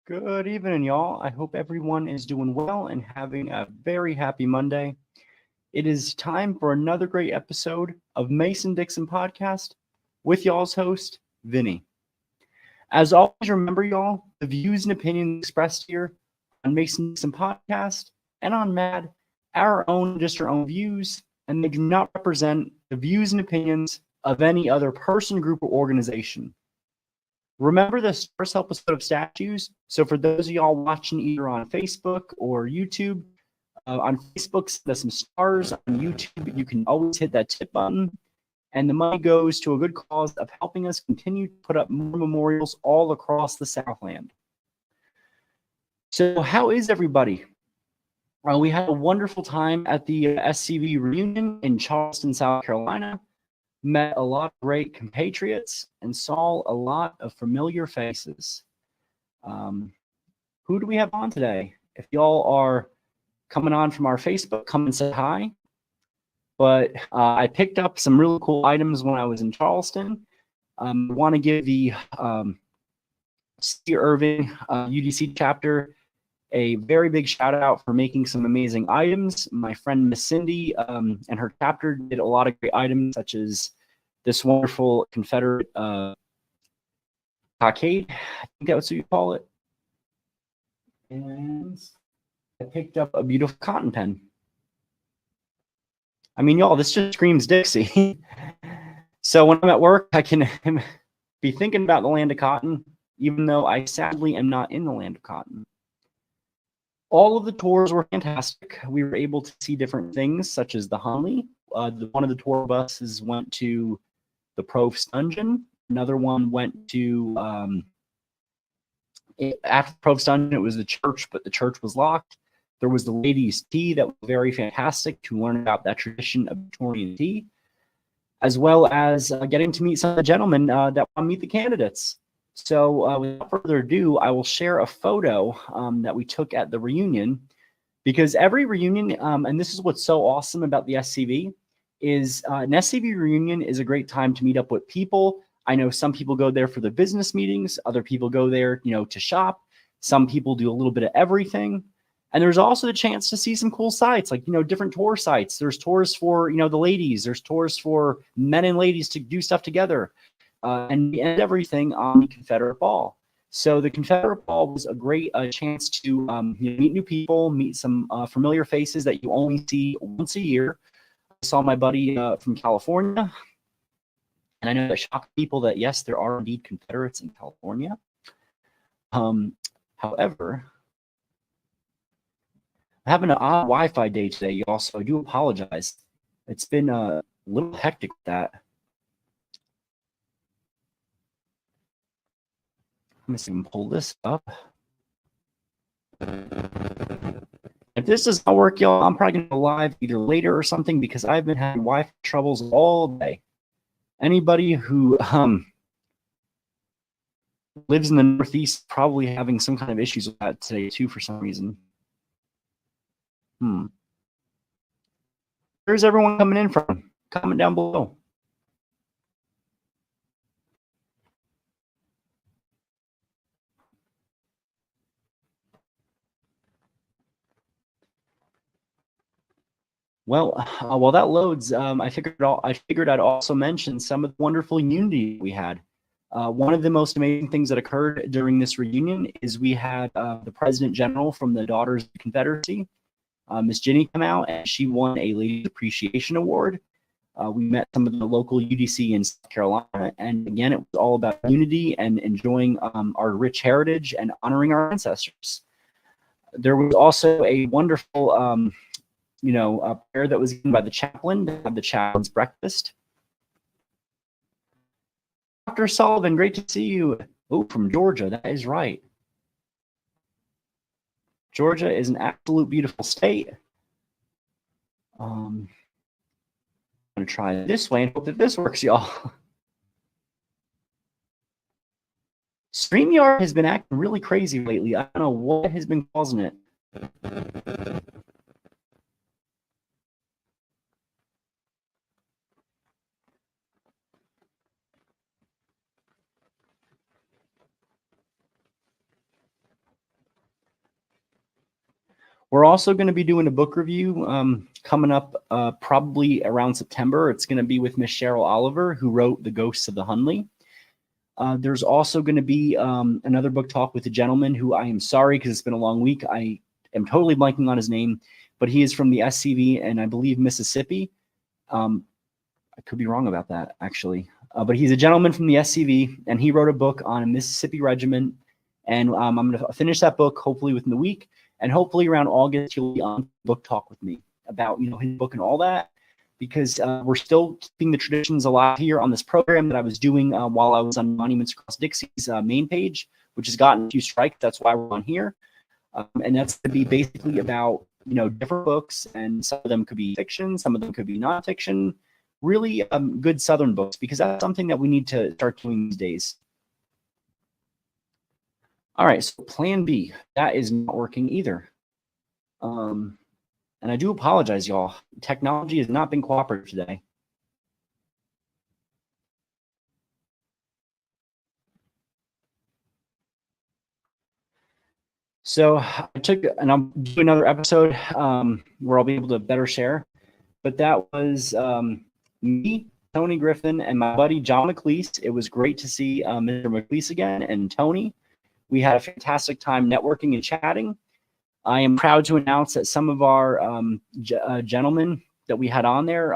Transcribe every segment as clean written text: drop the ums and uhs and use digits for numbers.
Good evening, y'all. I hope everyone is doing well and having a very happy Monday. It is time for another great episode of Mason Dixon Podcast with y'all's host, Vinny. As always, remember, y'all, the views and opinions expressed here on Mason Dixon Podcast and on MAD are our own views, and they do not represent the views and opinions of any other person, group, or organization. Remember the first episode of statues? So for those of y'all watching either on Facebook or YouTube, on Facebook, send us some stars. On YouTube, you can always hit that tip button. And the money goes to a good cause of helping us continue to put up more memorials all across the Southland. So how is everybody? We had a wonderful time at the SCV reunion in Charleston, South Carolina. Met a lot of great compatriots and saw a lot of familiar faces. Who do we have on today? If y'all are coming on from our Facebook, come and say hi. But I picked up some really cool items when I was in Charleston. I want to give the C. Irving UDC chapter a very big shout out for making some amazing items. My friend Miss Cindy and her chapter did a lot of great items, such as this wonderful Confederate cockade. I think that's what you call it. And I picked up a beautiful cotton pen. I mean, y'all, this just screams Dixie. So when I'm at work, I can be thinking about the land of cotton, even though I sadly am not in the land of cotton. All of the tours were fantastic. We were able to see different things, such as the Hunley. One of the tour buses went to the Prof's Dungeon. Another one went to, after the Prof's Dungeon, it was the church, but the church was locked. There was the ladies' tea that was very fantastic to learn about that tradition of Victorian tea, as well as getting to meet some of the gentlemen that want to meet the candidates. So without further ado, I will share a photo that we took at the reunion, because every reunion, and this is what's so awesome about the SCV, is an SCV reunion is a great time to meet up with people. I know some people go there for the business meetings. Other people go there, to shop. Some people do a little bit of everything. And there's also the chance to see some cool sites, like, different tour sites. There's tours for, the ladies. There's tours for men and ladies to do stuff together. And we end everything on the Confederate Ball. So the Confederate Ball was a great chance to meet new people, meet some familiar faces that you only see once a year. I saw my buddy from California, and I know that shocked people that, yes, there are indeed Confederates in California. However, I'm having an odd Wi-Fi day today, y'all, so I do apologize. It's been a little hectic with that. Let me see if I can pull this up. If this does not work, y'all, I'm probably going to go live either later or something, because I've been having Wi-Fi troubles all day. Anybody who lives in the Northeast probably having some kind of issues with that today, too, for some reason. Where's everyone coming in from? Comment down below. Well, while that loads, I figured I'd also mention some of the wonderful unity we had. One of the most amazing things that occurred during this reunion is we had the President General from the Daughters of the Confederacy, Miss Ginny, come out, and she won a Ladies Appreciation Award. We met some of the local UDC in South Carolina, and again, it was all about unity and enjoying our rich heritage and honoring our ancestors. There was also a wonderful a prayer that was given by the chaplain to have the chaplain's breakfast. Dr. Sullivan, great to see you. Oh, from Georgia, that is right. Georgia is an absolute beautiful state. I'm going to try it this way and hope that this works, y'all. StreamYard has been acting really crazy lately. I don't know what has been causing it. We're also going to be doing a book review coming up probably around September. It's going to be with Miss Cheryl Oliver, who wrote The Ghosts of the Hunley. There's also going to be another book talk with a gentleman who I am sorry because it's been a long week. I am totally blanking on his name, but he is from the SCV and I believe Mississippi. I could be wrong about that, actually. But he's a gentleman from the SCV, and he wrote a book on a Mississippi regiment. And I'm going to finish that book hopefully within the week. And hopefully around August, he'll be on book talk with me about, his book and all that. Because we're still keeping the traditions alive here on this program that I was doing while I was on Monuments Across Dixie's main page, which has gotten a few strikes. That's why we're on here. And that's going to be basically about, different books. And some of them could be fiction. Some of them could be nonfiction. Really good Southern books, because that's something that we need to start doing these days. All right, so Plan B, that is not working either. And I do apologize, y'all. Technology has not been cooperative today. So I took, and I'll do another episode where I'll be able to better share. But that was me, Tony Griffin, and my buddy John McLeese. It was great to see Mr. McLeese again and Tony. We had a fantastic time networking and chatting. I am proud to announce that some of our gentlemen that we had on there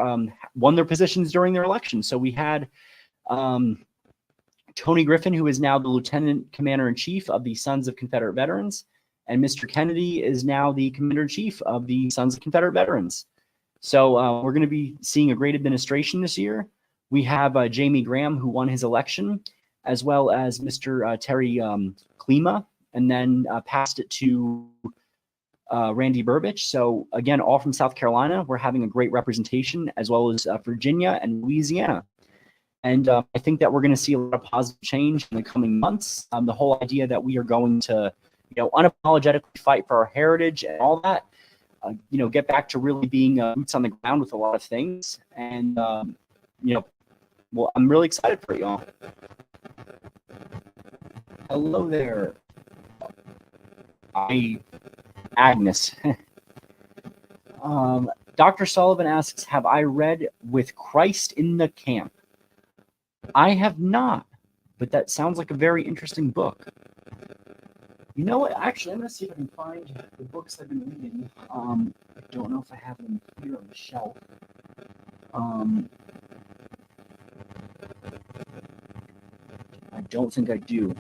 won their positions during their election. So we had Tony Griffin, who is now the Lieutenant Commander-in-Chief of the Sons of Confederate Veterans, and Mr. Kennedy is now the Commander-in-Chief of the Sons of Confederate Veterans. So we're going to be seeing a great administration this year. We have Jamie Graham, who won his election, as well as Mr. Terry Klima, and then passed it to Randy Burbidge. So again, all from South Carolina. We're having a great representation, as well as Virginia and Louisiana. And I think that we're going to see a lot of positive change in the coming months. The whole idea that we are going to, unapologetically fight for our heritage and all that, get back to really being boots on the ground with a lot of things. And, well, I'm really excited for y'all. Hello there. Agnes. Dr. Sullivan asks, have I read With Christ in the Camp? I have not, but that sounds like a very interesting book. You know what? Actually, I'm going to see if I can find the books I've been reading. I don't know if I have them here on the shelf. I don't think I do.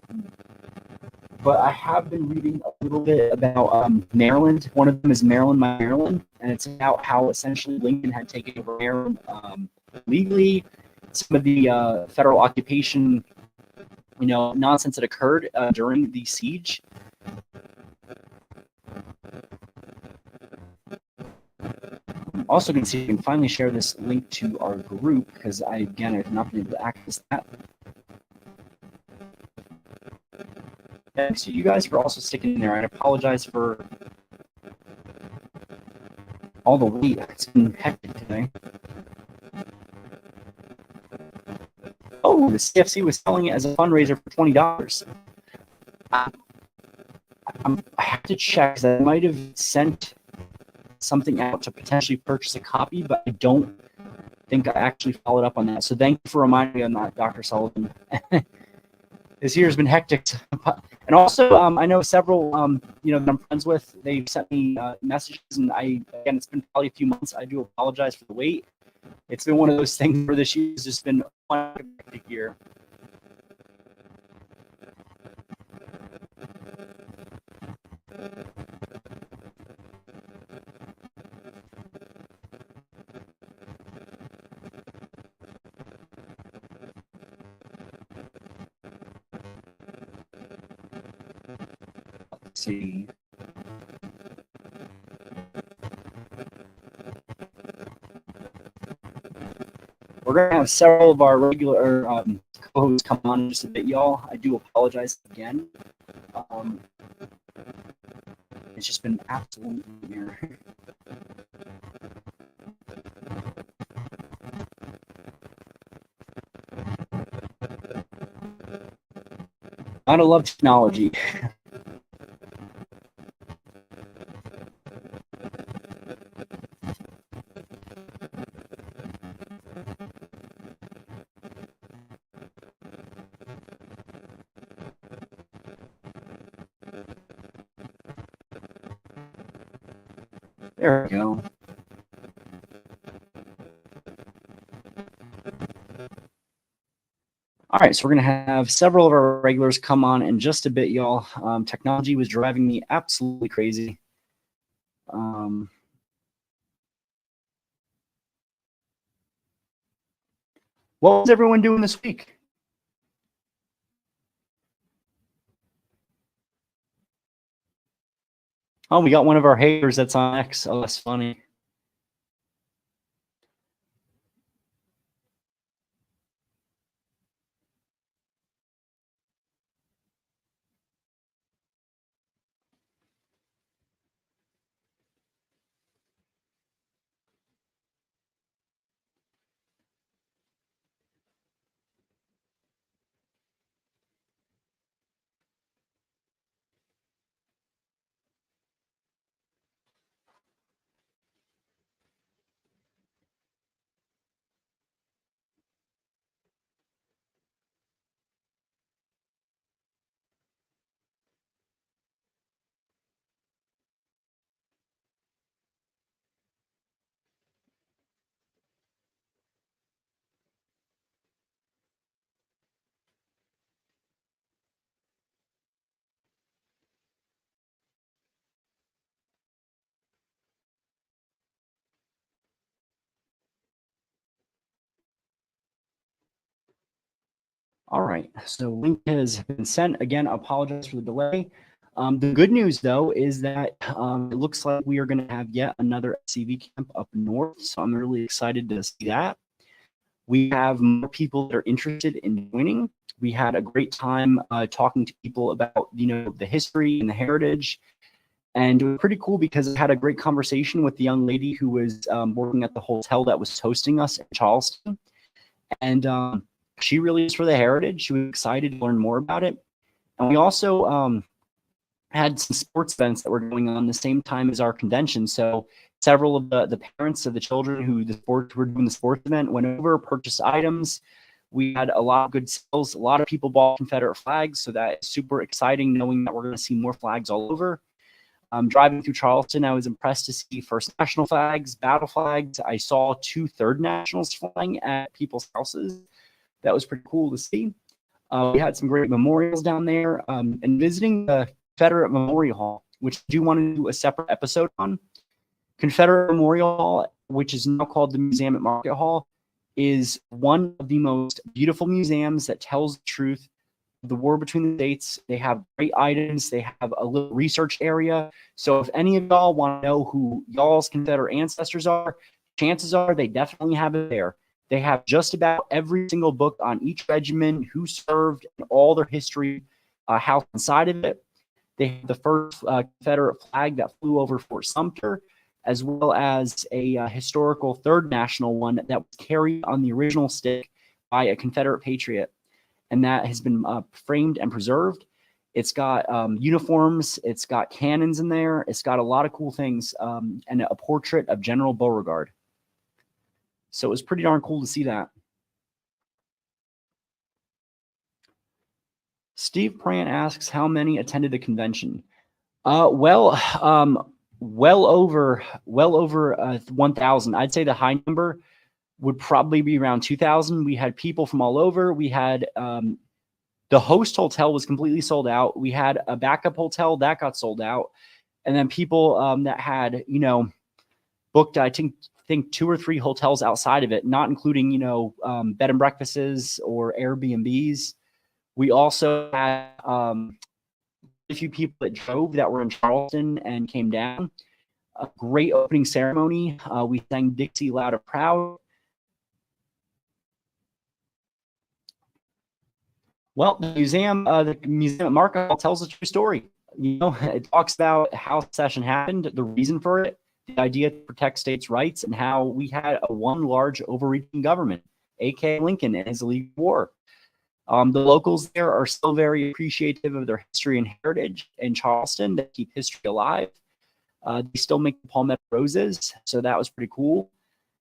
But I have been reading a little bit about Maryland. One of them is Maryland, My Maryland, and it's about how essentially Lincoln had taken over Maryland legally. Some of the federal occupation, nonsense that occurred during the siege. I'm also going to see if I can finally share this link to our group, because I have not been able to access that. Thanks to you guys for also sticking in there. I apologize for all the wait. It's been hectic today. Oh, the CFC was selling it as a fundraiser for $20. I have to check, because I might have sent something out to potentially purchase a copy, but I don't think I actually followed up on that. So thank you for reminding me on that, Dr. Sullivan. This year has been hectic. And also, I know several, that I'm friends with, they've sent me messages, and again, it's been probably a few months. I do apologize for the wait. It's been one of those things where this year has just been one hectic year. Let's see. We're going to have several of our regular co-hosts come on in just a bit, y'all. I do apologize again. It's just been absolutely weird. I don't love technology. There we go. All right, so we're going to have several of our regulars come on in just a bit, y'all. Technology was driving me absolutely crazy. What was everyone doing this week? Oh, we got one of our haters that's on X. Oh, that's funny. All right, so link has been sent. Again, I apologize for the delay. The good news, though, is that it looks like we are going to have yet another SCV camp up north, so I'm really excited to see that. We have more people that are interested in joining. We had a great time talking to people about, the history and the heritage, and it was pretty cool because I had a great conversation with the young lady who was working at the hotel that was hosting us in Charleston, and she really is for the heritage. She was excited to learn more about it. And we also had some sports events that were going on the same time as our convention. So several of the parents of the children who were doing the sports event went over, purchased items. We had a lot of good sales. A lot of people bought Confederate flags. So that is super exciting, knowing that we're going to see more flags all over. Driving through Charleston, I was impressed to see First National flags, battle flags. I saw 2 Third Nationals flying at people's houses. That was pretty cool to see. We had some great memorials down there, and visiting the Confederate Memorial Hall, which I do want to do a separate episode on. Confederate Memorial Hall, which is now called the Museum at Market Hall, is one of the most beautiful museums that tells the truth of the war between the states. They have great items. They have a little research area. So if any of y'all want to know who y'all's Confederate ancestors are, chances are they definitely have it there. They have just about every single book on each regiment, who served, and all their history housed inside of it. They have the first Confederate flag that flew over Fort Sumter, as well as a historical Third National one that was carried on the original stick by a Confederate patriot. And that has been framed and preserved. It's got uniforms. It's got cannons in there. It's got a lot of cool things, and a portrait of General Beauregard. So it was pretty darn cool to see that. Steve Prant asks how many attended the convention. Well over 1,000. I'd say the high number would probably be around 2,000. We had people from all over. We had the host hotel was completely sold out. We had a backup hotel that got sold out, and then people that had booked, I think 2 or 3 hotels outside of it, not including bed and breakfasts or Airbnbs. We also had a few people that drove that were in Charleston and came down. A great opening ceremony. We sang Dixie Loud and Proud. Well, the museum at Market Hall tells a true story. It talks about how the session happened, the reason for it, the idea to protect states' rights, and how we had a one large overreaching government, aka Lincoln and his League War. The locals there are still very appreciative of their history and heritage in Charleston. They keep history alive. They still make the palmetto roses, so that was pretty cool.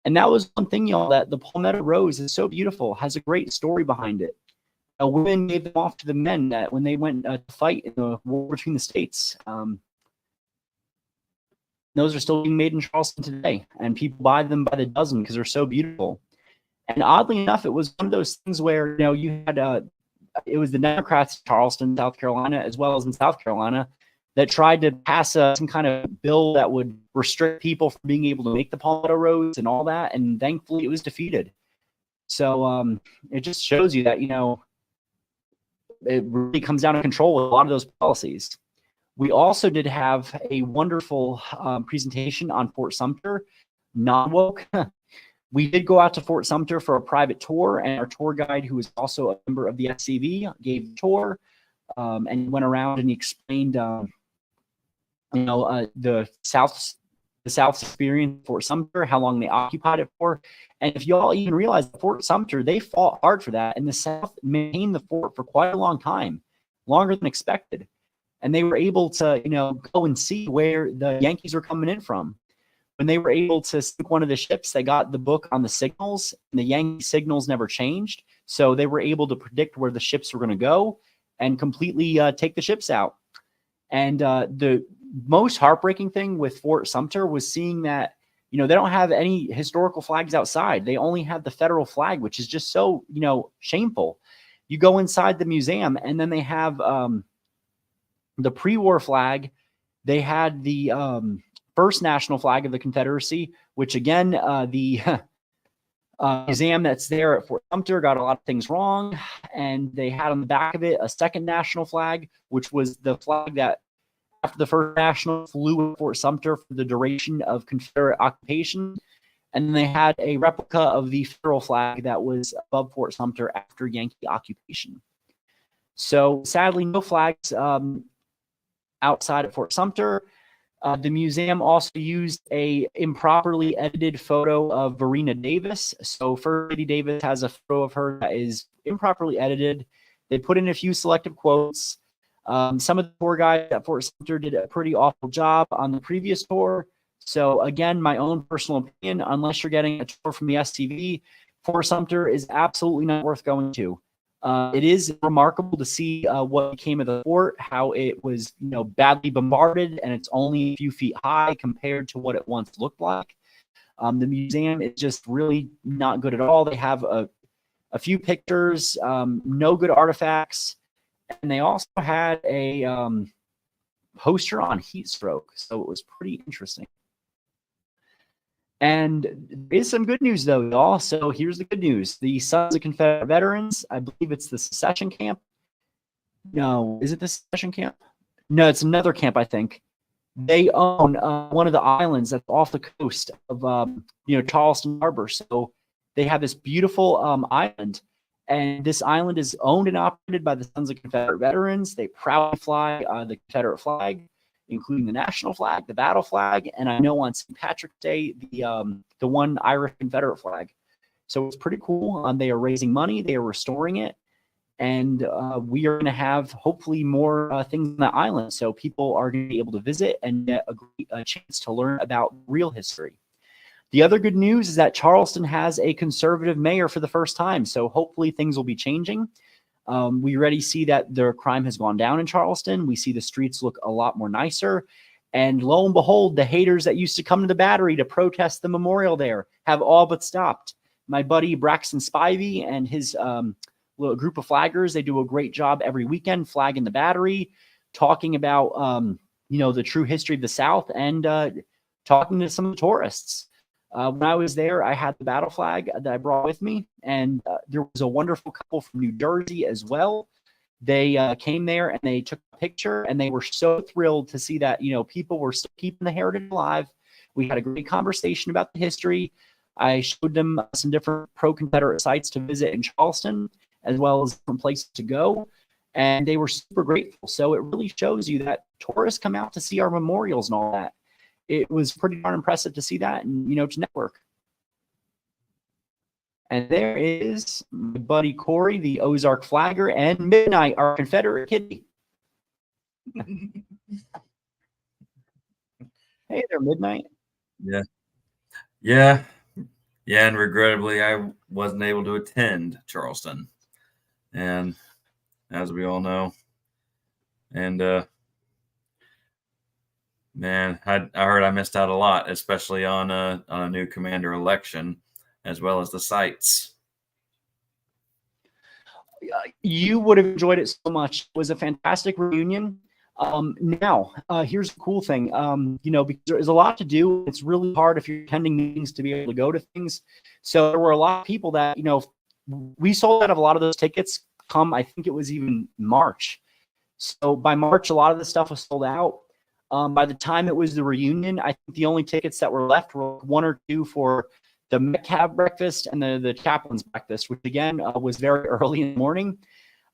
And that was one thing, y'all, that the palmetto rose is so beautiful, has a great story behind it. Women gave them off to the men that when they went to fight in the war between the states. Those are still being made in Charleston today, and people buy them by the dozen because they're so beautiful. And oddly enough, it was one of those things where, you know, you had it was the Democrats in Charleston, South Carolina, as well as in South Carolina, that tried to pass some kind of bill that would restrict people from being able to make the Palmetto roads and all that. And thankfully, it was defeated. So it just shows you that, you know, it really comes down to control with a lot of those policies. We also did have a wonderful presentation on Fort Sumter, non-woke. We did go out to Fort Sumter for a private tour, and our tour guide, who is also a member of the SCV, gave the tour and went around and he explained, you know, the South's experience, Fort Sumter, how long they occupied it for. And if y'all even realize, Fort Sumter, they fought hard for that, and the South maintained the fort for quite a long time, longer than expected. And they were able to, you know, go and see where the Yankees were coming in from. When they were able to sink one of the ships, they got the book on the signals, and the Yankee signals never changed. So they were able to predict where the ships were going to go and completely take the ships out. And the most heartbreaking thing with Fort Sumter was seeing that, you know, they don't have any historical flags outside. They only have the federal flag, which is just so, you know, shameful. You go inside the museum, and then they have the pre-war flag. They had the first national flag of the Confederacy, which again, the museum that's there at Fort Sumter got a lot of things wrong. And they had on the back of it a second national flag, which was the flag that after the first national flew at Fort Sumter for the duration of Confederate occupation. And then they had a replica of the federal flag that was above Fort Sumter after Yankee occupation. So sadly, no flags outside of Fort Sumter. The museum also used a improperly edited photo of Verena Davis. So First Lady Davis has a photo of her that is improperly edited. They put in a few selective quotes. Some of the tour guides at Fort Sumter did a pretty awful job on the previous tour. So again, my own personal opinion, unless you're getting a tour from the SCV, Fort Sumter is absolutely not worth going to. It is remarkable to see what became of the fort, how it was, you know, badly bombarded, and it's only a few feet high compared to what it once looked like. The museum is just really not good at all. They have a few pictures, no good artifacts, and they also had a poster on heat stroke, so it was pretty interesting. And there is some good news, though, y'all. So here's the good news. The Sons of Confederate Veterans, I believe it's the secession camp. No, is it the secession camp? No, it's another camp, I think. They own one of the islands that's off the coast of, you know, Charleston Harbor. So they have this beautiful island. And this island is owned and operated by the Sons of Confederate Veterans. They proudly fly the Confederate flag, including the national flag, the battle flag, and I know on St. Patrick's Day, the one Irish Confederate flag. So it's pretty cool. They are raising money. They are restoring it. And we are going to have hopefully more things on the island. So people are going to be able to visit and get a chance to learn about real history. The other good news is that Charleston has a conservative mayor for the first time. So hopefully things will be changing. We already see that the crime has gone down in Charleston. We see the streets look a lot more nicer. And lo and behold, the haters that used to come to the Battery to protest the memorial there have all but stopped. My buddy Braxton Spivey and his little group of flaggers, they do a great job every weekend flagging the Battery, talking about, you know, the true history of the South, and talking to some of the tourists. When I was there, I had the battle flag that I brought with me, and there was a wonderful couple from New Jersey as well. They came there and they took a picture, and they were so thrilled to see that, you know, people were still keeping the heritage alive. We had a great conversation about the history. I showed them some different pro-Confederate sites to visit in Charleston, as well as different places to go, and they were super grateful. So it really shows you that tourists come out to see our memorials and all that. It was pretty darn impressive to see that and, you know, to network. And there is my buddy Corey, the Ozark flagger, and Midnight, our Confederate kitty. Hey there, Midnight. Yeah. And regrettably, I wasn't able to attend Charleston. And as we all know, and Man, I heard I missed out a lot, especially on a new commander election, as well as the sites. You would have enjoyed it so much. It was a fantastic reunion. Now, here's the cool thing. Because there's a lot to do. It's really hard if you're attending meetings to be able to go to things. So there were a lot of people that, we sold out of a lot of those tickets I think it was even March. So by March, a lot of the stuff was sold out. By the time it was the reunion, I think the only tickets that were left were one or two for the Metcalf breakfast and the chaplain's breakfast, which again was very early in the morning.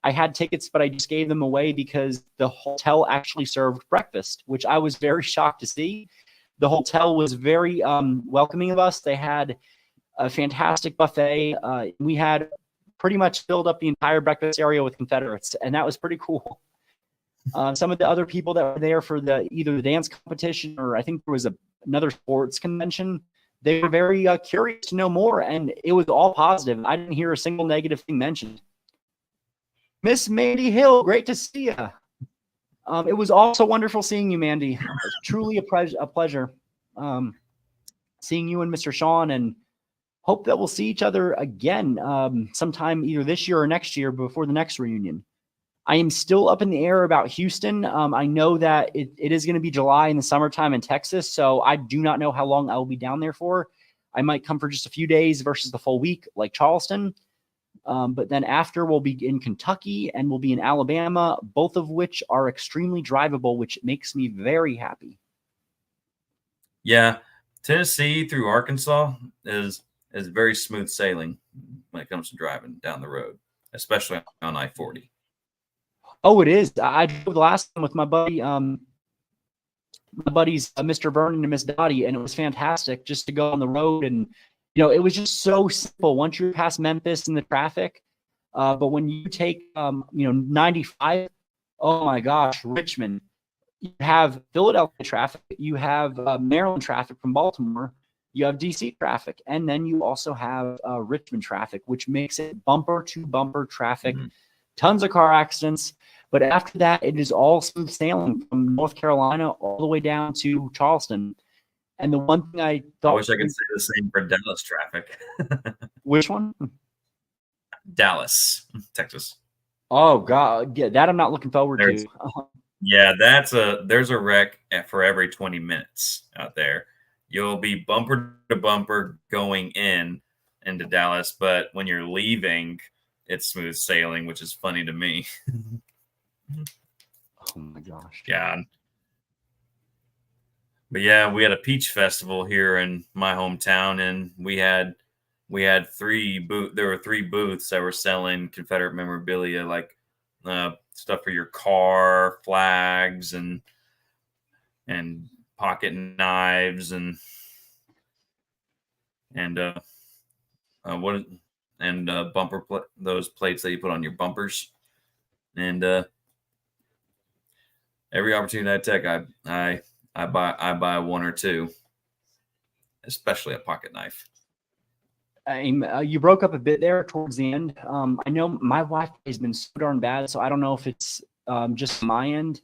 I had tickets, but I just gave them away because the hotel actually served breakfast, which I was very shocked to see. The hotel was very welcoming of us. They had a fantastic buffet. We had pretty much filled up the entire breakfast area with Confederates, and that was pretty cool. Some of the other people that were there for either the dance competition or I think there was another sports convention, they were very curious to know more, and it was all positive. I didn't hear a single negative thing mentioned. Miss Mandy Hill, great to see you. It was also wonderful seeing you, Mandy. Truly a pleasure seeing you and Mr. Sean, and hope that we'll see each other again sometime either this year or next year before the next reunion. I am still up in the air about Houston. I know that it is going to be July in the summertime in Texas, so I do not know how long I will be down there for. I might come for just a few days versus the full week like Charleston. But then after we'll be in Kentucky and we'll be in Alabama, both of which are extremely drivable, which makes me very happy. Yeah, Tennessee through Arkansas is very smooth sailing when it comes to driving down the road, especially on I-40. Oh, it is. I drove the last time with my buddy, my buddies, Mr. Vernon and Miss Dottie, and it was fantastic just to go on the road. And, it was just so simple once you're past Memphis and the traffic. But when you take, 95, oh my gosh, Richmond, you have Philadelphia traffic, you have Maryland traffic from Baltimore, you have DC traffic, and then you also have Richmond traffic, which makes it bumper to bumper traffic, tons of car accidents. But after that, it is all smooth sailing from North Carolina all the way down to Charleston. And the one thing I thought— I wish I could say the same for Dallas traffic. Which one? Dallas, Texas. Oh, God. Yeah, that I'm not looking forward to. Yeah, there's a wreck for every 20 minutes out there. You'll be bumper to bumper going into Dallas, but when you're leaving, it's smooth sailing, which is funny to me. Oh my gosh. Yeah. But yeah, we had a peach festival here in my hometown, and we had there were 3 booths that were selling Confederate memorabilia, like stuff for your car, flags, and pocket knives, and those plates that you put on your bumpers. And every opportunity I take, I buy 1 or 2, especially a pocket knife. You broke up a bit there towards the end. I know my Wi-Fi has been so darn bad, so I don't know if it's just my end.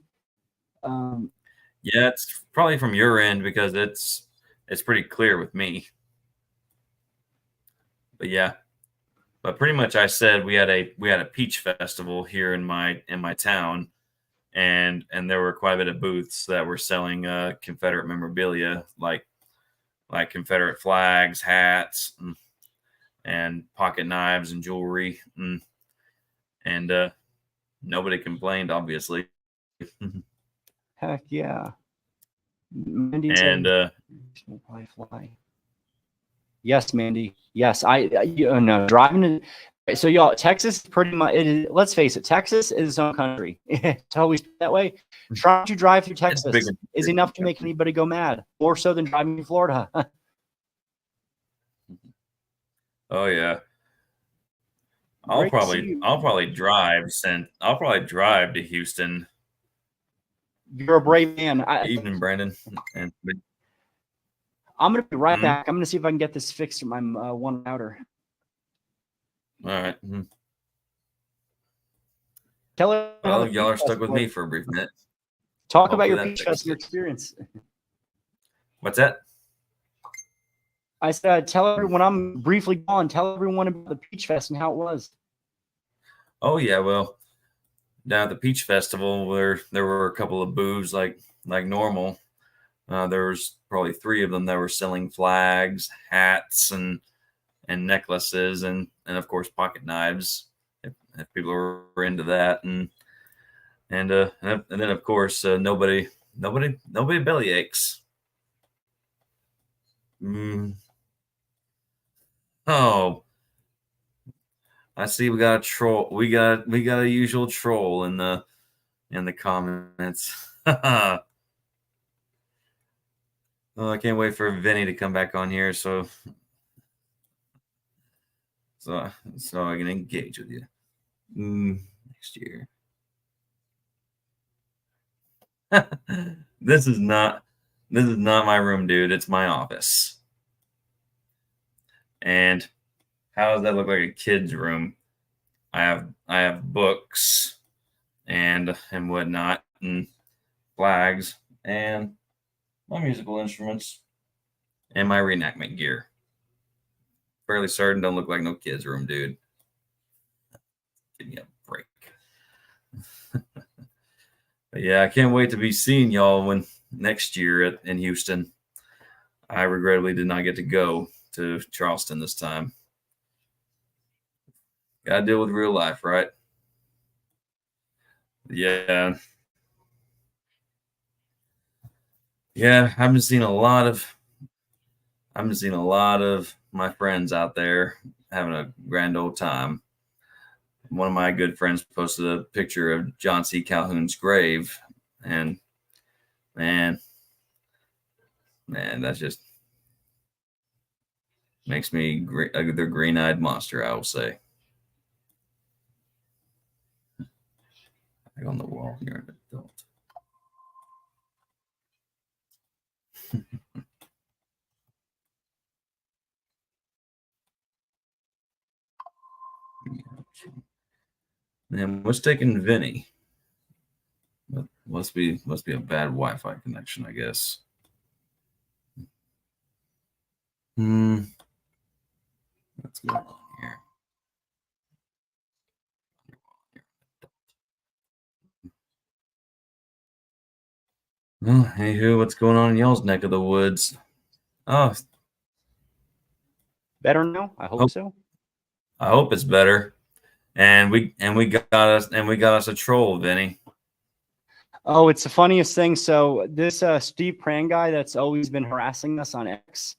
Yeah, it's probably from your end because it's pretty clear with me. But yeah, but pretty much I said we had a peach festival here in my town, and there were quite a bit of booths that were selling Confederate memorabilia, like Confederate flags, hats, and pocket knives and jewelry, and nobody complained, obviously. Heck yeah. Mandy and fly. Yes, Mandy. Yes, no, driving to— so y'all, Texas is pretty much, let's face it, Texas is its own country. It's always that way. Trying to drive through Texas is enough to make anybody go mad, more so than driving to Florida. Oh yeah. I'll probably drive to Houston. You're a brave man. Evening, Brandon. I'm going to be right back. I'm going to see if I can get this fixed with my one router. All right. Tell her. Well, y'all are stuck with me for a brief minute. Talk about your peach festival experience. What's that? I said, tell everyone, I'm briefly gone, tell everyone about the Peach Fest and how it was. Oh yeah, well, down at the Peach Festival, where there were a couple of booths like normal. There was probably 3 of them that were selling flags, hats, and necklaces, and of course pocket knives, if people were into that, and then of course nobody belly aches. Oh, I see we got a troll. We got a usual troll in the comments. Oh, I can't wait for Vinny to come back on here so I can engage with you next year. This is not my room, dude. It's my office. And how does that look like a kid's room? I have books and whatnot, and flags, and my musical instruments, and my reenactment gear. Fairly certain don't look like no kid's room, dude. Give me a break. But yeah, I can't wait to be seeing y'all next year in Houston. I regrettably did not get to go to Charleston this time. Gotta deal with real life, right? Yeah. Yeah, I've been seeing a lot of my friends out there having a grand old time. One of my good friends posted a picture of John C. Calhoun's grave, and man, that just makes me the green-eyed monster, I will say. Like on the wall, you're an adult. Man, what's taking Vinny? Must be a bad Wi-Fi connection, I guess. What's going on here? Well, anywho, what's going on in y'all's neck of the woods? Oh, Better now? I hope so. I hope it's better. And we got us a troll, Vinny. Oh, it's the funniest thing. So this Steve Pran guy that's always been harassing us on X.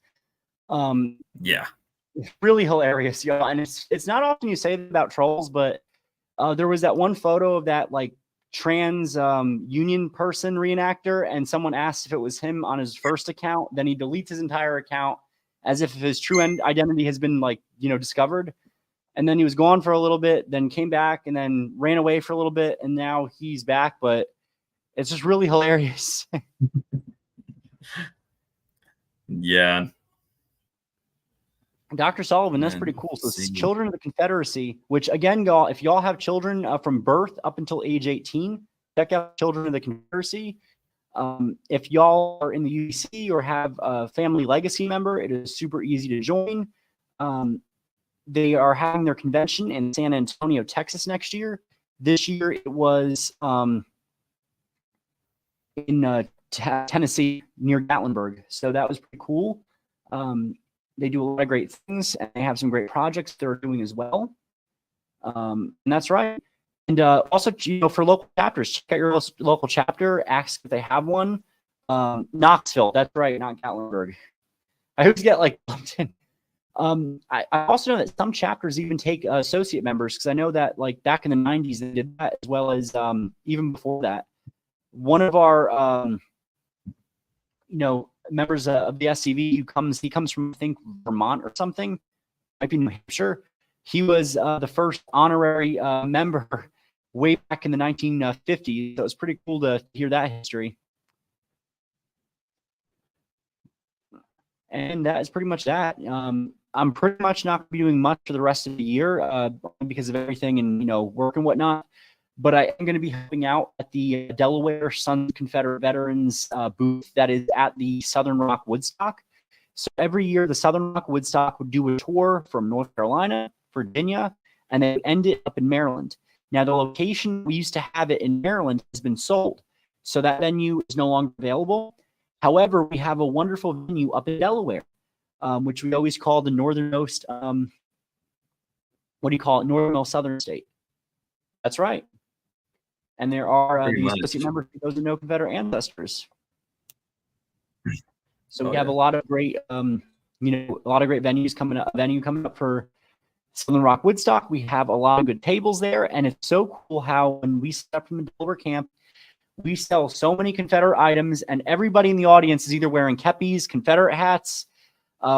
Yeah. It's really hilarious, y'all. And it's not often you say that about trolls, but there was that one photo of that like trans union person reenactor, and someone asked if it was him on his first account. Then he deletes his entire account as if his true identity has been discovered. And then he was gone for a little bit, then came back, and then ran away for a little bit, and now he's back. But it's just really hilarious. Yeah. Dr. Sullivan, that's pretty cool. So it's Children of the Confederacy, which again, y'all, if y'all have children from birth up until age 18, check out Children of the Confederacy. If y'all are in the UBC or have a family legacy member, it is super easy to join. They are having their convention in San Antonio, Texas next year. This year it was in Tennessee near Gatlinburg. So that was pretty cool. They do a lot of great things, and they have some great projects they're doing as well. And that's right. And also, for local chapters, check out your local chapter. Ask if they have one. Knoxville, that's right, not Gatlinburg. I always get lumped in. I also know that some chapters even take associate members, because I know that back in the 90s they did that, as well as even before that. One of our members of the SCV he comes from, I think, Vermont or something, might be New Hampshire. He was the first honorary member way back in the 1950s. So it was pretty cool to hear that history. And that is pretty much that. I'm pretty much not going to be doing much for the rest of the year because of everything and work and whatnot. but I am going to be helping out at the Delaware Sons of Confederate Veterans booth that is at the Southern Rock Woodstock. So every year, the Southern Rock Woodstock would do a tour from North Carolina, Virginia, and they end it up in Maryland. Now, the location we used to have it in Maryland has been sold, so that venue is no longer available. However, we have a wonderful venue up in Delaware, which we always call the northernmost, northernmost southern state. That's right. And there are the associate members for those who know Confederate ancestors. So we have a lot of great, a lot of great venues coming up. Venue coming up for Southern Rock Woodstock. We have a lot of good tables there, and it's so cool how when we step from the Delaware camp, we sell so many Confederate items, and everybody in the audience is either wearing kepis, Confederate hats.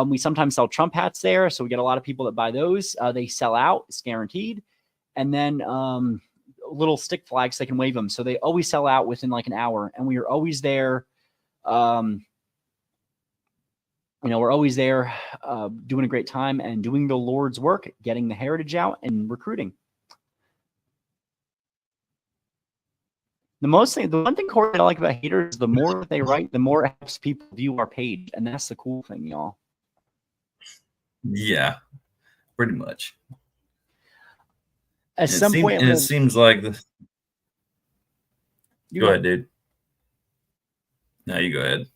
We sometimes sell Trump hats there, so we get a lot of people that buy those. They sell out; it's guaranteed. And then little stick flags, they can wave them, so they always sell out within like an hour, and we are always there. We're always there doing a great time and doing the Lord's work, getting the heritage out and recruiting. The one thing, Corey, that I like about haters is the more they write, the more it helps people view our page. And that's the cool thing, y'all. Yeah, pretty much. At some point, it seems like the. Go ahead, dude. No, you go ahead.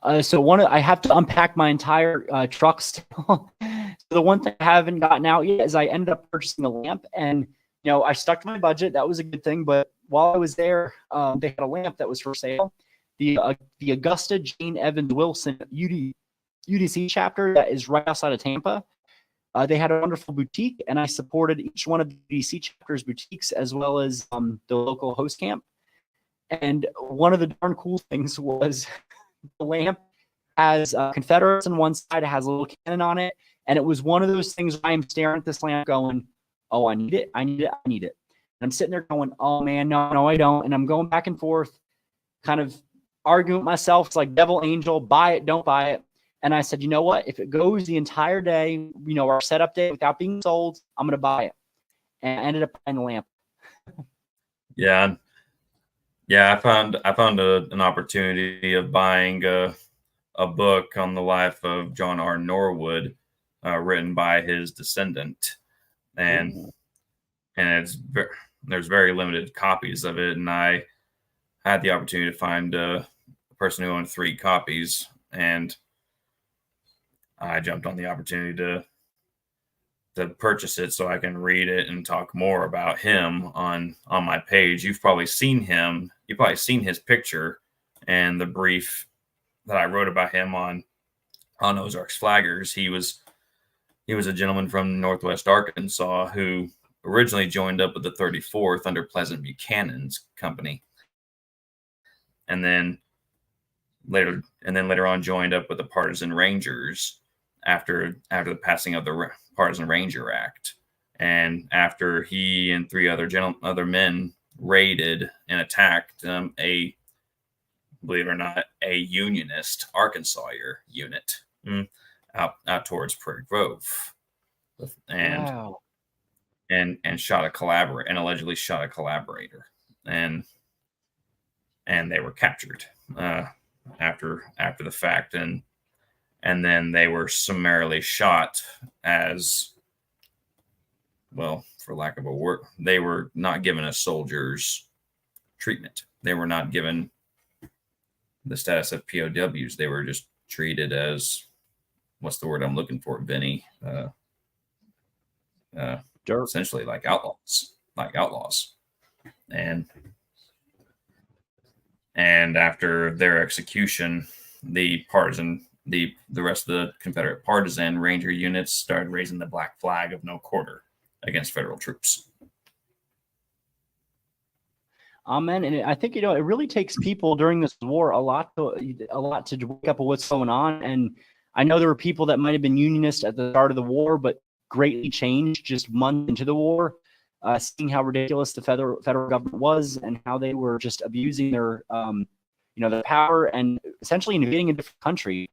I have to unpack my entire truck still. So the one thing I haven't gotten out yet is I ended up purchasing a lamp, and I stuck to my budget. That was a good thing. But while I was there, they had a lamp that was for sale. The Augusta Jane Evans Wilson UDC chapter that is right outside of Tampa. They had a wonderful boutique, and I supported each one of the UDC chapters boutiques as well as the local host camp. And one of the darn cool things was the lamp has Confederates on one side. It has a little cannon on it. And it was one of those things where I'm staring at this lamp going, oh, I need it. I need it. I need it. And I'm sitting there going, oh, man, no, I don't. And I'm going back and forth, kind of arguing with myself. It's like devil angel, buy it, don't buy it. And I said, you know what? If it goes the entire day, our setup day without being sold, I'm going to buy it. And I ended up buying the lamp. Yeah. Yeah, I found an opportunity of buying a book on the life of John R. Norwood, written by his descendant, and there's very limited copies of it, and I had the opportunity to find a person who owned 3 copies, and I jumped on the opportunity to purchase it so I can read it and talk more about him on my page. You've probably seen him. You've probably seen his picture and the brief that I wrote about him on Ozarks Flaggers. He was a gentleman from Northwest Arkansas who originally joined up with the 34th under Pleasant Buchanan's company, and then later on joined up with the Partisan Rangers after the passing of the Partisan Ranger Act, and after he and 3 other men raided and attacked believe it or not, a Unionist Arkansas unit out towards Prairie Grove, and wow. and shot a collaborator and allegedly shot a collaborator, and they were captured after the fact, and then they were summarily shot as, well, for lack of a word, they were not given a soldier's treatment. They were not given the status of POWs. They were just treated as, what's the word I'm looking for, Vinny? Essentially like outlaws. And after their execution, the rest of the Confederate partisan Ranger units started raising the black flag of no quarter against federal troops. Amen. And I think, it really takes people during this war a lot to wake up with what's going on. And I know there were people that might have been Unionist at the start of the war, but greatly changed just months into the war, seeing how ridiculous the federal government was and how they were just abusing their, their power and essentially invading a different country.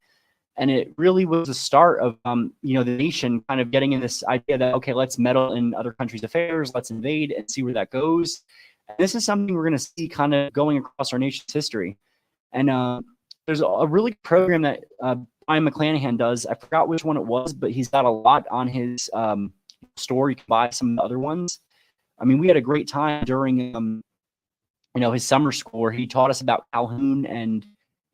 And it really was the start of, the nation kind of getting in this idea that, okay, let's meddle in other countries' affairs, let's invade and see where that goes. And this is something we're going to see kind of going across our nation's history. And there's a really good program that Brian McClanahan does. I forgot which one it was, but he's got a lot on his store. You can buy some of the other ones. I mean, we had a great time during, his summer school where he taught us about Calhoun and,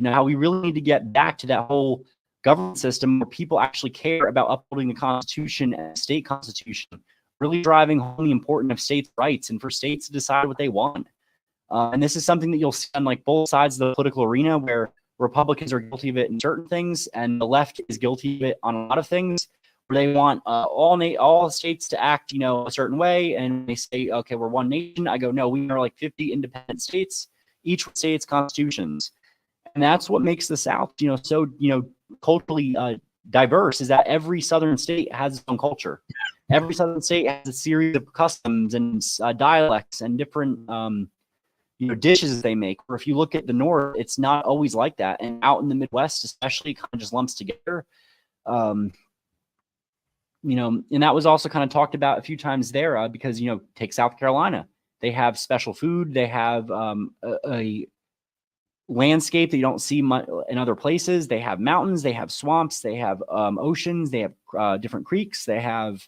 how we really need to get back to that whole government system where people actually care about upholding the Constitution and the state constitution, really driving home the importance of states' rights and for states to decide what they want. And this is something that you'll see on like both sides of the political arena, where Republicans are guilty of it in certain things and the left is guilty of it on a lot of things, where they want all states to act, a certain way. And they say, okay, we're one nation. I go, no, we are like 50 independent states, each with states' constitutions. And that's what makes the South, so, culturally diverse, is that every Southern state has its own culture. Every Southern state has a series of customs and dialects and different, dishes they make. Or if you look at the North, it's not always like that. And out in the Midwest, especially, kind of just lumps together. And that was also kind of talked about a few times there because, take South Carolina. They have special food. They have a landscape that you don't see much in other places. They have mountains, they have swamps, they have oceans, they have different creeks, they have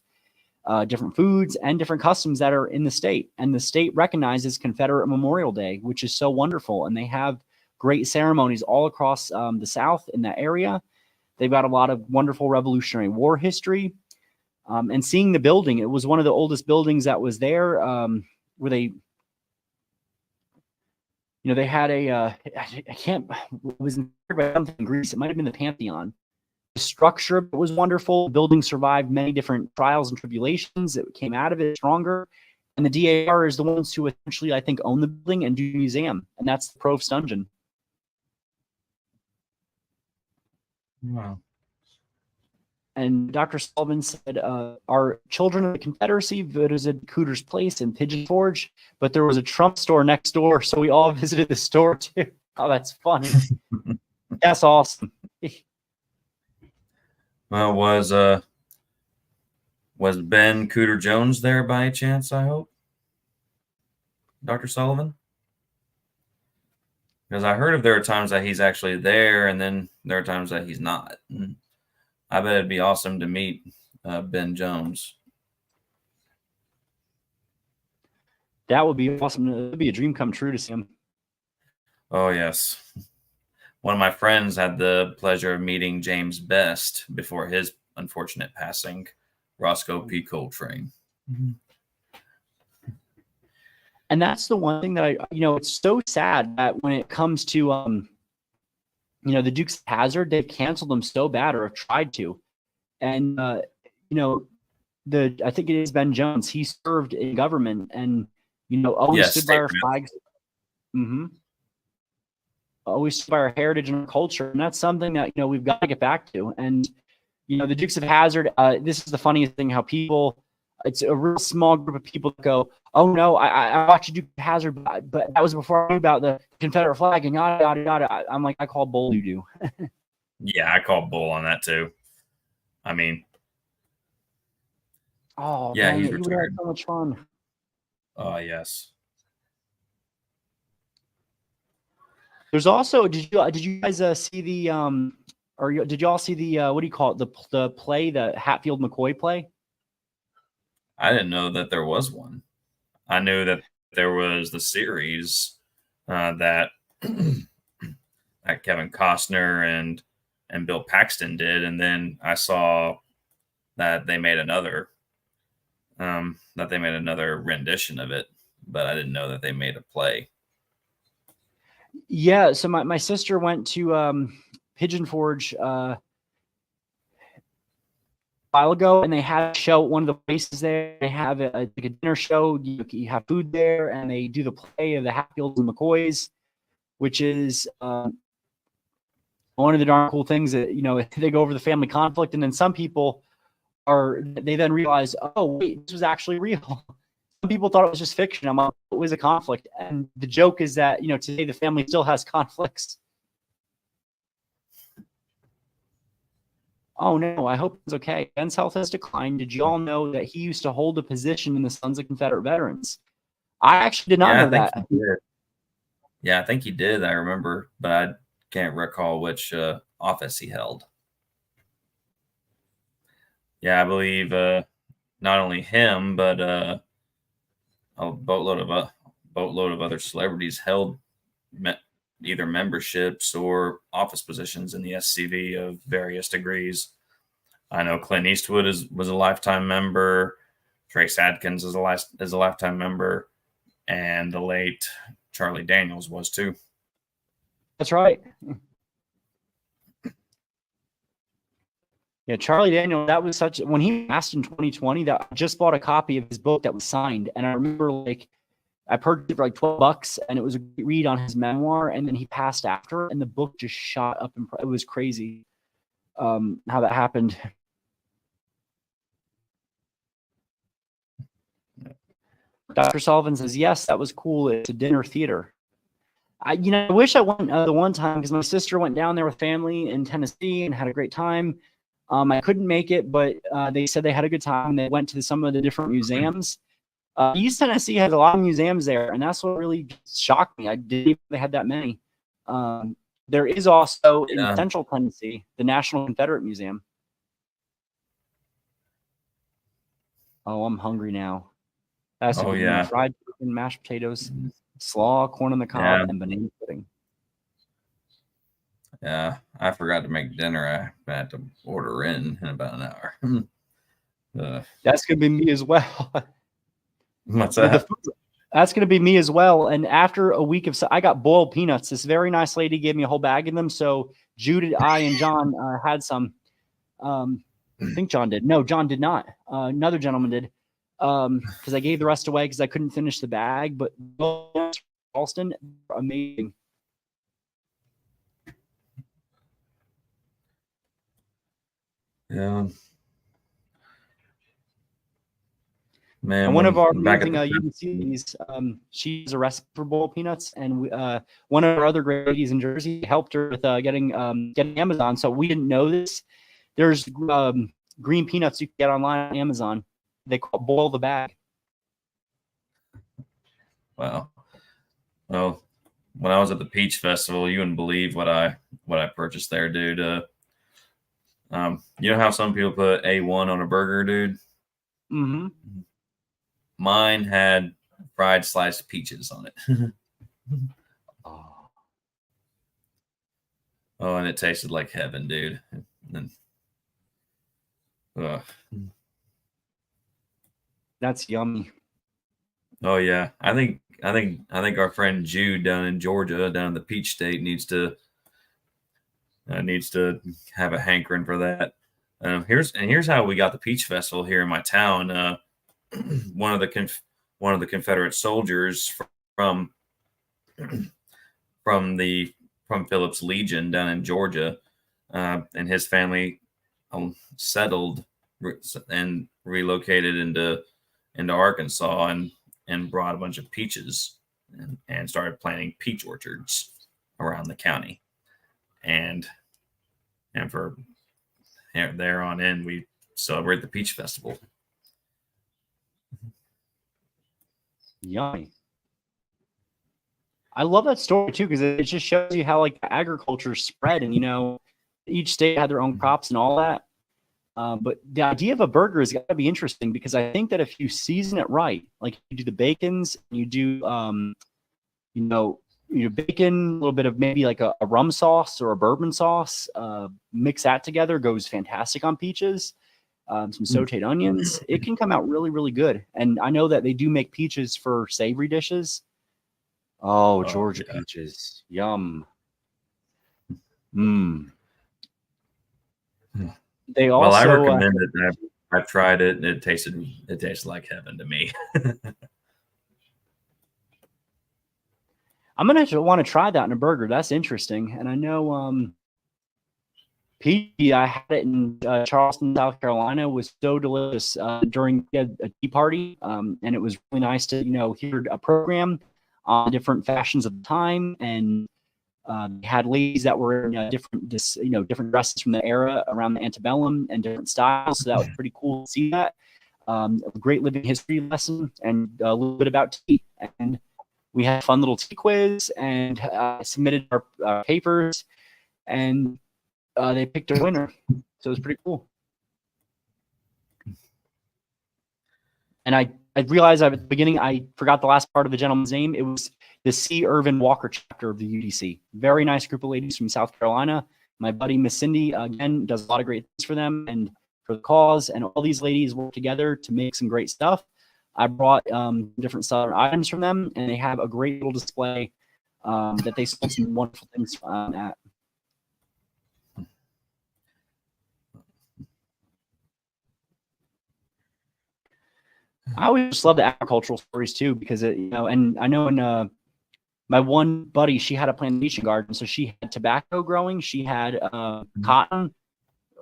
different foods and different customs that are in the state. And the state recognizes Confederate Memorial Day, which is so wonderful. And they have great ceremonies all across the South in that area. They've got a lot of wonderful Revolutionary War history. And seeing the building, it was one of the oldest buildings that was there, where they, they had it was inspired by something in Greece. It might have been the Pantheon. The structure was wonderful. The building survived many different trials and tribulations. It came out of it stronger. And the DAR is the ones who essentially, I think, own the building and do the museum. And that's the Provost Dungeon. Wow. And Dr. Sullivan said, our children of the Confederacy visited Cooter's Place in Pigeon Forge, but there was a Trump store next door, so we all visited the store too. Oh, that's funny. That's awesome. Well, was Ben Cooter Jones there by any chance, I hope? Dr. Sullivan? Because I heard there are times that he's actually there, and then there are times that he's not. I bet it'd be awesome to meet Ben Jones. That would be awesome. It would be a dream come true to see him. Oh, yes. One of my friends had the pleasure of meeting James Best before his unfortunate passing, Roscoe P. Coltrane. Mm-hmm. And that's the one thing that it's so sad that when it comes to, the Dukes of Hazzard, they've canceled them so bad or have tried to. And, I think it is Ben Jones. He served in government and, always stood by our flags. Mm-hmm. Always stood by our heritage and our culture. And that's something that, we've got to get back to. And, the Dukes of Hazzard, this is the funniest thing, how it's a real small group of people that go, oh no, I watched Duke of Hazzard, but that was before I knew about the Confederate flag and yada, yada, yada. I'm like, I call bull, you do. Yeah, I call bull on that too. I mean, oh yeah, man, he's you would have retired. so much fun. Oh, yes. There's also, did you guys see the did y'all see the what do you call it, the play, the Hatfield McCoy play? I didn't know that there was one. I knew that there was the series that that Kevin Costner and Bill Paxton did, and then I saw that they made another rendition of it, but I didn't know that they made a play. Yeah, so my sister went to Pigeon Forge a while ago, and they had a show at one of the places there. They have a dinner show. You have food there, and they do the play of the Hatfields and McCoys, which is one of the darn cool things that, they go over the family conflict. And then some people they then realize, oh, wait, this was actually real. Some people thought it was just fiction. I'm like, it was a conflict. And the joke is that, today the family still has conflicts. Oh no, I hope it's okay. Ben's health has declined. Did you all know that he used to hold a position in the Sons of Confederate Veterans? I actually did not Yeah, know I think that. he did. Yeah, I think he did. I remember, but I can't recall which office he held. Yeah, I believe not only him, but a boatload of other celebrities held either memberships or office positions in the SCV of various degrees. I know Clint Eastwood was a lifetime member. Trace Adkins is a lifetime member, and the late Charlie Daniels was too. That's right. Yeah, Charlie Daniel, that was such when he passed in 2020, that I just bought a copy of his book that was signed. And I remember like I purchased it for like $12 and it was a read on his memoir. And then he passed after and the book just shot up. It was crazy how that happened. Dr. Sullivan says, yes, that was cool. It's a dinner theater. I wish I went the one time because my sister went down there with family in Tennessee and had a great time. I couldn't make it, but they said they had a good time. They went to some of the different museums. East Tennessee has a lot of museums there, and that's what really shocked me. I didn't even know they had that many. There is also in Central Tennessee, the National Confederate Museum. Oh, I'm hungry now. That's fried chicken, mashed potatoes, slaw, corn on the cob, and banana pudding. Yeah, I forgot to make dinner. I had to order in about an hour. That's gonna be me as well. What's that? That's gonna be me as well. And after a week of, I got boiled peanuts. This very nice lady gave me a whole bag of them. So Jude, I, and John had some. I think John did. No, John did not. Another gentleman did. Because I gave the rest away because I couldn't finish the bag. But Charleston, amazing. Yeah. Man, and one of our amazing UNCs, she's a recipe for boiled peanuts, and one of our other great ladies in Jersey helped her with getting Amazon. So we didn't know this. There's green peanuts you can get online on Amazon. They call boil the bag. Wow. Well, when I was at the Peach Festival, you wouldn't believe what I purchased there, dude. You know how some people put A1 on a burger, dude? Mm-hmm. Mine had fried sliced peaches on it. Oh, and it tasted like heaven, dude. That's yummy. Oh yeah, I think our friend Jude down in Georgia, down in the Peach State, needs to have a hankering for that. Here's how we got the Peach Festival here in my town. One of the Confederate soldiers from Phillips Legion down in Georgia, and his family settled and relocated into Arkansas and brought a bunch of peaches and started planting peach orchards around the county. And for there on in, we celebrate the Peach Festival. Yummy. I love that story too, because it just shows you how like agriculture spread, and each state had their own crops and all that. But the idea of a burger has got to be interesting, because I think that if you season it right, like you do the bacons, you do bacon, a little bit of maybe like a rum sauce or a bourbon sauce, mix that together, goes fantastic on peaches. Some sauteed onions, it can come out really, really good. And I know that they do make peaches for savory dishes. Oh, Georgia peaches, yum. They also. Well, I recommend it. I've tried it, and it tastes like heaven to me. I'm gonna want to try that in a burger. That's interesting. And I know peach, I had it in Charleston, South Carolina. It was so delicious during a tea party, and it was really nice to hear a program on different fashions of the time. And They had ladies that were in different dresses from the era around the antebellum and different styles. So that was pretty cool to see that. A great living history lesson and a little bit about tea. And we had a fun little tea quiz and submitted our papers, and they picked a winner. So it was pretty cool. And I realized at the beginning I forgot the last part of the gentleman's name. It was the C. Irvin Walker chapter of the UDC. Very nice group of ladies from South Carolina. My buddy Miss Cindy, again, does a lot of great things for them and for the cause. And all these ladies work together to make some great stuff. I brought different Southern items from them, and they have a great little display that they sold some wonderful things at. I always just love the agricultural stories too, because and I know in my one buddy, she had a plantation garden, so she had tobacco growing, she had cotton,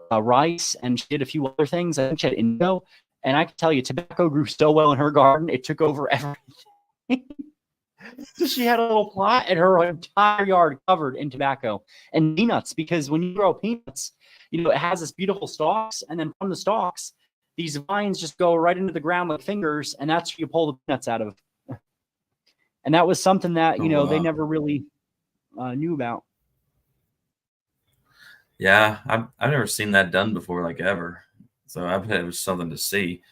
rice, and she did a few other things. I think she had indigo, and I can tell you, tobacco grew so well in her garden, it took over everything. So she had a little plot, and her entire yard covered in tobacco and peanuts, because when you grow peanuts, it has this beautiful stalks, and then from the stalks, these vines just go right into the ground like fingers, and that's where you pull the peanuts out of. And that was something that, wow. they never really knew about. Yeah, I've never seen that done before, like ever. So I bet it was something to see.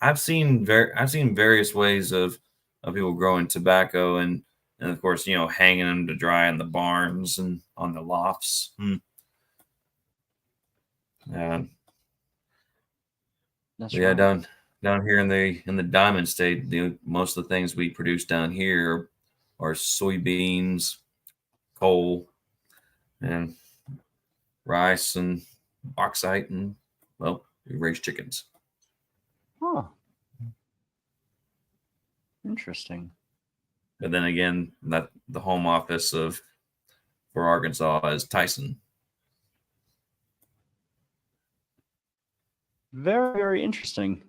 I've seen various ways of people growing tobacco and of course, hanging them to dry in the barns and on the lofts. Yeah. That's yeah, right. down here in the Diamond State, most of the things we produce down here are soybeans, coal, and rice and bauxite, and well, we raise chickens. Huh. Interesting. But then again, that the home office for Arkansas is Tyson. Very, very interesting.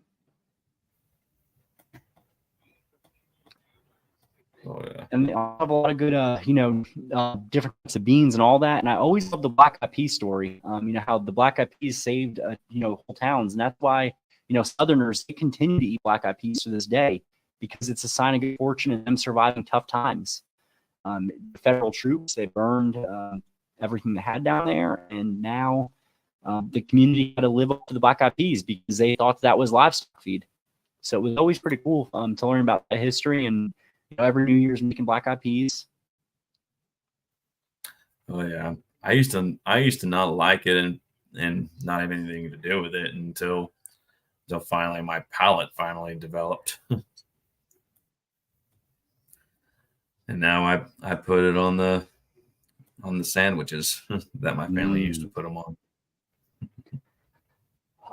Oh yeah. And they have a lot of good, different types of beans and all that. And I always love the black eyed peas story. How the black eyed peas saved, whole towns. And that's why, Southerners, they continue to eat black eyed peas to this day, because it's a sign of good fortune and them surviving tough times. The federal troops, they burned everything they had down there. And now the community had to live up to the black eyed peas because they thought that was livestock feed. So it was always pretty cool to learn about the history, and every New Year's making black eyed peas. Oh yeah, I used to not like it and not have anything to do with it until finally my palate finally developed. And now I put it on the sandwiches that my family used to put them on.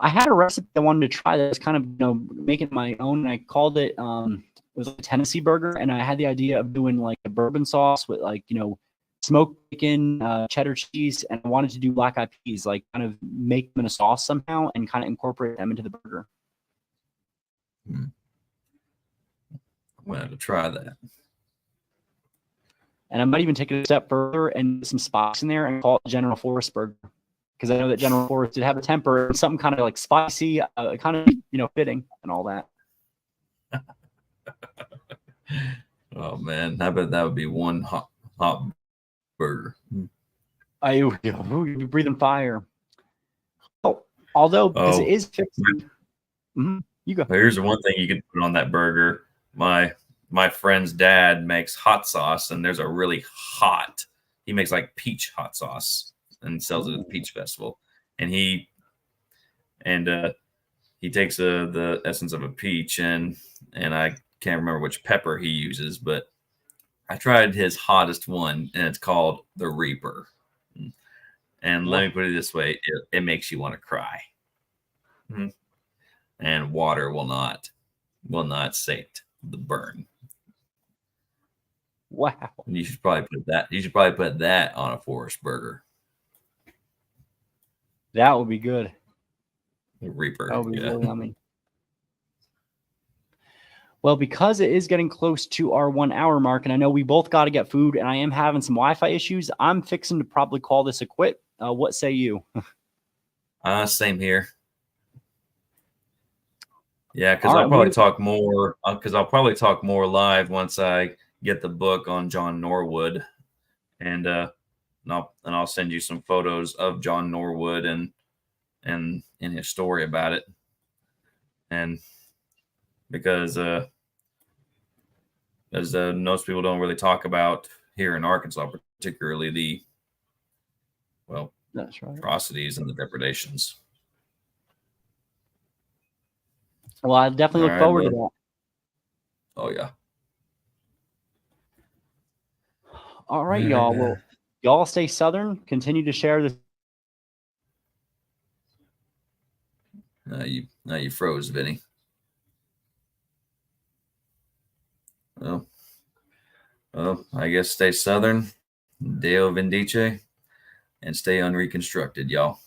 I had a recipe I wanted to try that was kind of making it my own. And I called it it was like a Tennessee burger, and I had the idea of doing like a bourbon sauce with smoked bacon, cheddar cheese, and I wanted to do black eyed peas, like kind of make them in a sauce somehow and kind of incorporate them into the burger. I'm gonna have to try that. And I might even take it a step further and put some spice in there and call it General Forrest burger, because I know that General Forrest did have a temper and something kind of like spicy, kind of fitting and all that. Oh man, I bet that would be one hot burger. You'd be breathing fire. Oh, although because it is fixed. You go. Here's the one thing you can put on that burger. My friend's dad makes hot sauce, and there's a really hot. He makes like peach hot sauce and sells it at the Peach Festival. And he takes the essence of a peach and I can't remember which pepper he uses, but I tried his hottest one, and it's called the Reaper. And let me put it this way: it makes you want to cry. And water will not sate the burn. Wow! You should probably put that on a Forrest burger. That would be good. The Reaper. That would be really yummy. Well, because it is getting close to our 1 hour mark, and I know we both got to get food, and I am having some Wi-Fi issues, I'm fixing to probably call this a quit. What say you? Same here. Yeah, because All I'll right, probably talk more. Because I'll probably talk more live once I get the book on John Norwood, and I'll send you some photos of John Norwood and his story about it, and because as most people don't really talk about here in Arkansas, particularly That's right. atrocities and the depredations. Well, I definitely look forward to that. Oh yeah. All right, y'all. Well, y'all stay Southern. Continue to share this. You froze, Vinny. Well, I guess stay Southern, Deo Vindice, and stay unreconstructed, y'all.